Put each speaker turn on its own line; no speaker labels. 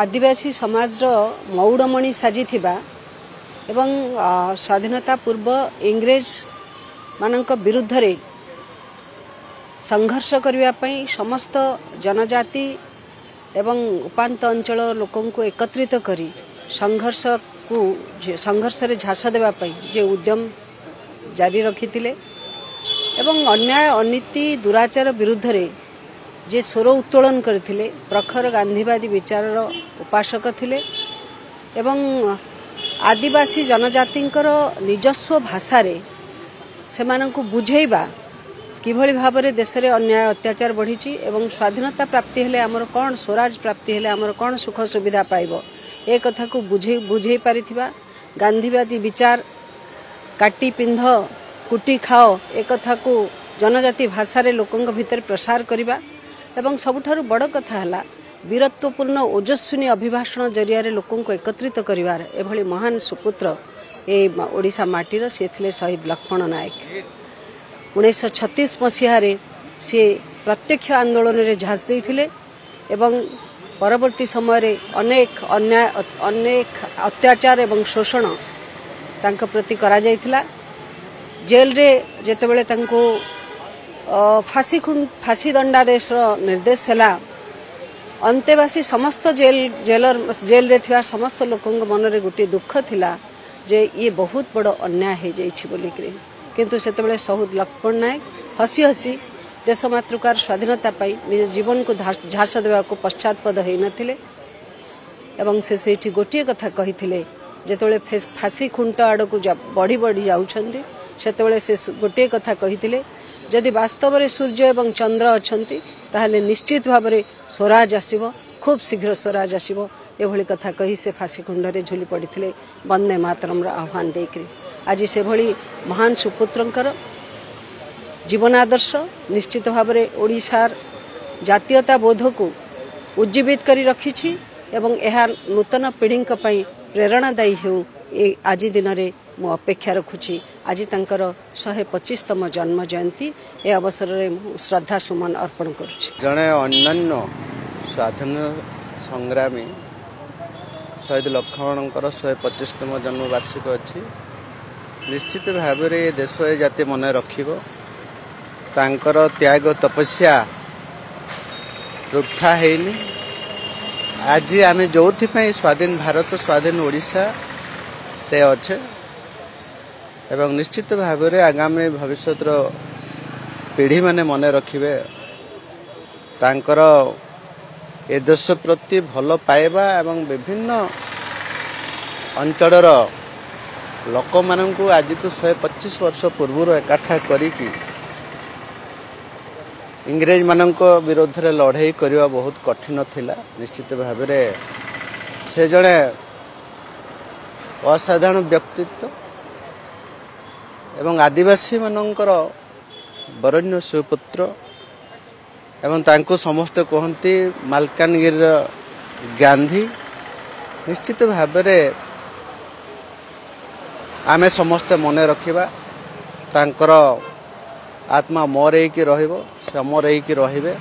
आदिवासी समाज मौड़मणि साजी एवं स्वाधीनता पूर्व इंग्रेज मानक विरुद्ध रे संघर्ष करने समस्त जनजाति एवं उपांत अंचल लोकों को एकत्रित करी संघर्ष रे झास देवाई जे उद्यम जारी रखिथिले एवं अन्याय अनीति दुराचार विरुद्ध रे जे स्वर उत्तोलन करथिले प्रखर गांधीवादी विचार उपासक थिले एवं आदिवासी जनजातिंकर निजस्व भाषा रे सेमानंकु बुझेइबा किभଳି भाबरे देश रे अन्याय अत्याचार बढ़ी एवं स्वाधीनता प्राप्ति हेले आमर कौन स्वराज प्राप्ति हेले आमर कौन सुख सुविधा पाइबो ए कथा को बुझे पारिथिबा गांधीवादी विचार काटी पिंध कुटी खाओ ए कथा को जनजाति भाषा रे लोकंग भितर प्रसार करिबा एवं सबुठारु बड़ कथा हला वीरत्वपूर्ण ओजस्विनी अभिभाषण जरिया रे लोकं को एकत्रित करिवार एभली महान सुपुत्र ए ओडिशा माटीर से थिले शहीद लक्ष्मण नायक 1936 मसीह सी प्रत्यक्ष आंदोलन रे झांस देथिले एवं परवर्ती समय रे अनेक अन्याय अनेक अत्याचार एवं शोषण तांका प्रति करा जायथिला जेल रे जेतेबेले तांको फांसी दंडादेश निर्देश है अंतेवासी समस्त जेल रे थिबा समस्त लोकों मन रे गोटे दुख थिला जे ये बहुत बड़ अन्याय हो जाइछि बोलिकरी किंतु सेतेबेले शहीद लक्ष्मण नायक हसी हसी देश मातृकार स्वाधीनता पाई निज जीवन को झास देवा को पश्चातपद हो नथिले एवं से गोटे कथा कहिथिले जेतेबेले फांसी खुंट आड़ को बढ़ी बढ़ी जाउछंती सेतेबेले से गोटे कथा कहिथिले जदि वास्तव में सूर्य एवं चंद्र अछंती ताहले निश्चित भाव में स्वराज आसीबो खूब शीघ्र स्वराज आसीबो एभली कथा कही से फांसी कुंड रे झुली पड़िथिले वंदे मातरम रा आह्वान देकरी आज से भली महान सुपुत्रंकर जीवन आदर्श निश्चित भाव में ओडिशार जातीयता बोध को उज्जीवित करी रखिछि एवं यह नूतन पीढ़ी प्रेरणादायी हो आज दिन में मु अपेक्षा रखुछि आज तांकर 125तम जन्म जयंती ए अवसर में श्रद्धा सुमन अर्पण करुछि।
जने अन्य स्वाधीन संग्रामी शहीद लक्ष्मणंकर 125तम जन्म वार्षिक अच्छी निश्चित भाव में देश ए जाति मन रखिबो तांकर त्याग तपस्या वृथा हैनी आज आम जो स्वाधीन भारत स्वाधीन ओडिशा ते अच्छे एवं निश्चित भाव में आगामी भविष्य पीढ़ी माने मन रखिबे तांकर ए देश प्रति भल पाइबा एवं विभिन्न अंचलर लोक माननकु आज को 125 वर्ष पूर्व एकाठा करिकी इंग्रेज मानक विरोध रे लड़ाई करवा बहुत कठिन थिला निश्चित भाव में से जड़े असाधारण व्यक्तित्व एवं आदिवासी मानकर बरण्य सुपुत्र एवं तांको समस्त कहती मालकानगिरी गांधी निश्चित भाव में आमे समस्ते मन रखिबा तांकर आत्मा अमर होइकी रहिबो से अमर होइकी रहिबे।